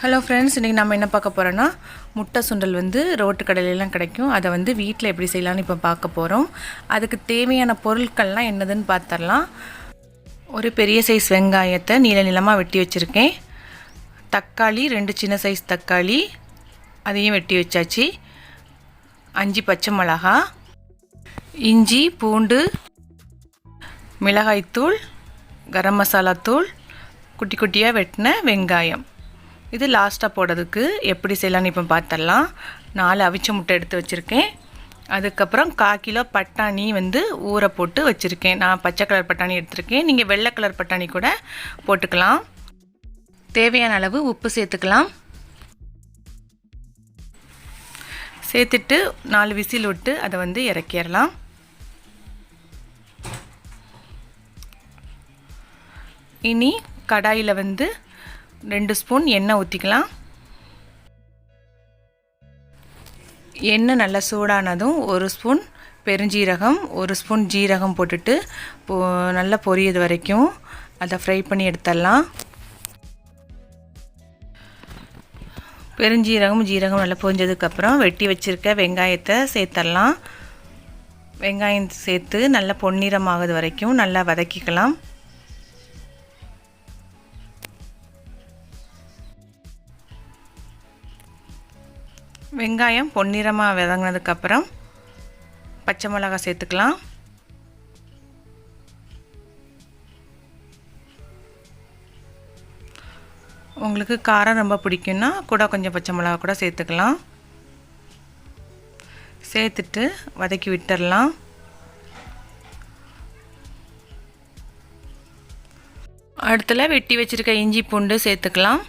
Hello friends, இன்றைக்கி நம்ம என்ன பார்க்க போகிறோன்னா முட்டை சுண்டல் ரோட்டு கடையிலலாம் கிடைக்கும். அதை வீட்டில் எப்படி செய்யலான்னு இப்போ பார்க்க போகிறோம். அதுக்கு தேவையான பொருட்கள்லாம் என்னதுன்னு பார்த்துடலாம். ஒரு பெரிய சைஸ் வெங்காயத்தை நீளமாக வெட்டி வச்சுருக்கேன். தக்காளி 2 சின்ன சைஸ் தக்காளி, அதையும் வெட்டி வச்சாச்சு. 5 பச்சை மிளகா, இஞ்சி பூண்டு, மிளகாய்த்தூள், கரம் மசாலா தூள், குட்டி குட்டியாக வெட்டின வெங்காயம். இது லாஸ்ட்டாக போடுறதுக்கு எப்படி செய்யலான்னு இப்போ பார்த்துடலாம். 4 அவிச்ச முட்டை எடுத்து வச்சுருக்கேன். அதுக்கப்புறம் 1/4 கிலோ பட்டாணி ஊற போட்டு வச்சுருக்கேன். நான் பச்சை கலர் பட்டாணி எடுத்திருக்கேன். நீங்கள் வெள்ளை கலர் பட்டாணி கூட போட்டுக்கலாம். தேவையான அளவு உப்பு சேர்த்துக்கலாம். சேர்த்துட்டு 4 விசில் விட்டு அதை இறக்கிடலாம். இனி கடாயில் 2 ஸ்பூன் எண்ணெய் ஊற்றிக்கலாம். எண்ணெய் நல்லா சூடானதும் 1 ஸ்பூன் பெருஞ்சீரகம், 1 ஸ்பூன் ஜீரகம் போட்டுட்டு நல்லா பொரியது வரைக்கும் அதை ஃப்ரை பண்ணி எடுத்துடலாம். பெருஞ்சீரகம் ஜீரகம் நல்லா பொரிஞ்சதுக்கப்புறம் வெட்டி வச்சுருக்க வெங்காயத்தை சேர்த்துடலாம். வெங்காயம் சேர்த்து நல்லா பொன்னிறமாகுது வரைக்கும் நல்லா வதக்கிக்கலாம். வெங்காயம் பொன்னிறமாக வதங்கினதுக்கப்புறம் பச்சை மிளகாய் சேர்த்துக்கலாம். உங்களுக்கு காரம் ரொம்ப பிடிக்குன்னா கூட கொஞ்சம் பச்சை மிளகாய் கூட சேர்த்துக்கலாம். சேர்த்துட்டு வதக்கி விட்டுடலாம். அடுத்துல வெட்டி வச்சுருக்க இஞ்சி பூண்டு சேர்த்துக்கலாம்.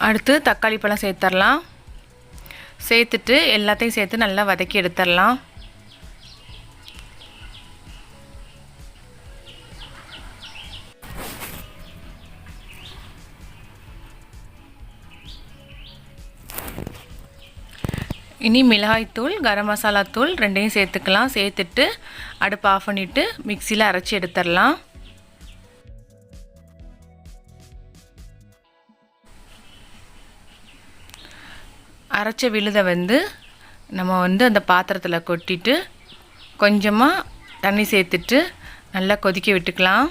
அடுத்து தக்காளி பழம் சேர்த்துடலாம். சேர்த்துட்டு எல்லாத்தையும் சேர்த்து நல்லா வதக்கி எடுத்துடலாம். இனி மிளகாய்த்தூள், கரம் மசாலா தூள் 2யும் சேர்த்துக்கலாம். சேர்த்துட்டு அடுப்பு ஆஃப் பண்ணிவிட்டு மிக்சியில் அரைச்சி எடுத்துடலாம். அரைச்ச விழுதை நம்ம அந்த பாத்திரத்தில் கொட்டிட்டு கொஞ்சமாக தண்ணி சேர்த்துட்டு நல்லா கொதிக்க விட்டுக்கலாம்.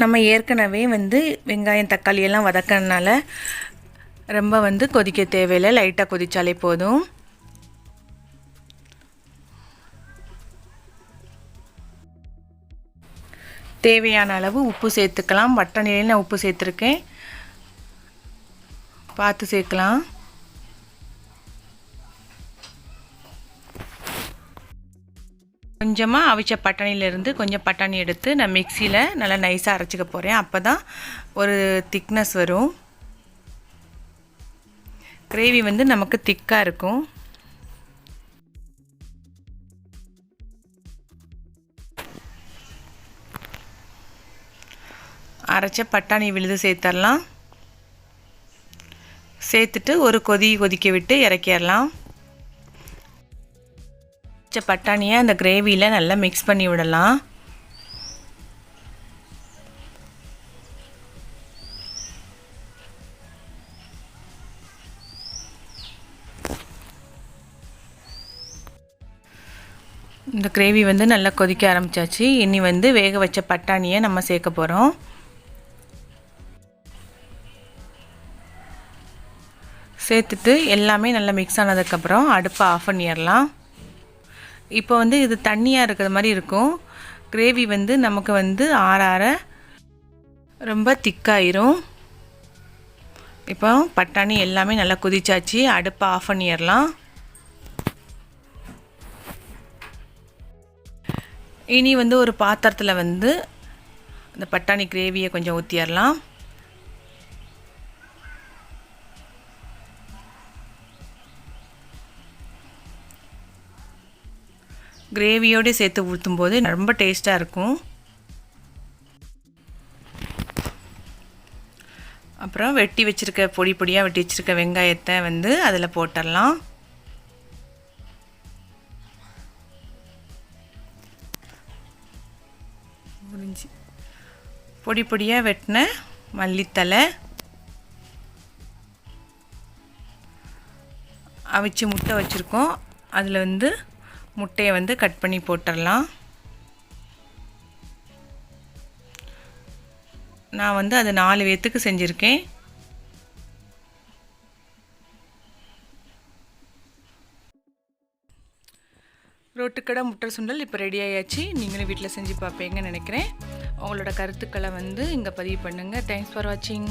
நம்ம ஏற்கனவே வெங்காயம் தக்காளி எல்லாம் வதக்கறதுனால ரொம்ப கொதிக்க தேவையில்லை. லைட்டாக கொதிச்சாலே போதும். தேவையான அளவு உப்பு சேர்த்துக்கலாம். பட்டாணியில நான் உப்பு சேர்த்துருக்கேன், பார்த்து சேர்க்கலாம். கொஞ்சமாக அவிச்ச பட்டாணியிலேருந்து கொஞ்சம் பட்டாணி எடுத்து நான் மிக்சியில் நல்லா நைஸாக அரைச்சிக்க போகிறேன். அப்போ தான் ஒரு திக்னஸ் வரும். கிரேவி நமக்கு திக்காக இருக்கும். அரைச்ச பட்டாணி விழுது சேர்த்துடலாம். சேர்த்துட்டு ஒரு கொதிக்க விட்டு இறக்கிடலாம். பட்டாணியை அந்த கிரேவியில் நல்லா மிக்ஸ் பண்ணி விடலாம். இந்த கிரேவி நல்லா கொதிக்க ஆரம்பிச்சாச்சு. இனி வேக வச்ச பட்டாணியை நம்ம சேர்க்க போகிறோம். சேர்த்துட்டு எல்லாமே நல்லா மிக்ஸ் ஆனதுக்கப்புறம் அடுப்பை ஆஃப் பண்ணிடலாம். இப்போ இது தண்ணியாக இருக்கிற மாதிரி இருக்கும். கிரேவி நமக்கு ஆற ஆற ரொம்ப திக்காயிரும். இப்போ பட்டாணி எல்லாமே நல்லா கொதிச்சாச்சு. அடுப்பை ஆஃப் பண்ணிடலாம். இனி வந்து ஒரு பாத்திரத்தில் வந்து அந்த பட்டாணி கிரேவியை கொஞ்சம் ஊற்றிடலாம். கிரேவியோடு சேர்த்து ஊற்றும்போது ரொம்ப டேஸ்ட்டாக இருக்கும். அப்புறம் வெட்டி வச்சுருக்க பொடியாக வெட்டி வச்சுருக்க வெங்காயத்தை வந்து அதில் போட்டுடலாம். பொடியாக வெட்டின மல்லித்தலை, அவிச்சு முட்டை வச்சுருக்கோம், அதில் வந்து முட்டையை வந்து கட் பண்ணி போட்டுடலாம். நான் வந்து அது 4 பேத்துக்கு செஞ்சுருக்கேன். ரோட்டுக்கடை முட்டை சுண்டல் இப்போ ரெடி ஆயாச்சு. நீங்களும் வீட்டில் செஞ்சு பார்ப்பீங்கன்னு நினைக்கிறேன். உங்களோட கருத்துக்களை வந்து இங்கே பதிவு பண்ணுங்கள். தேங்க்ஸ் ஃபார் வாட்சிங்.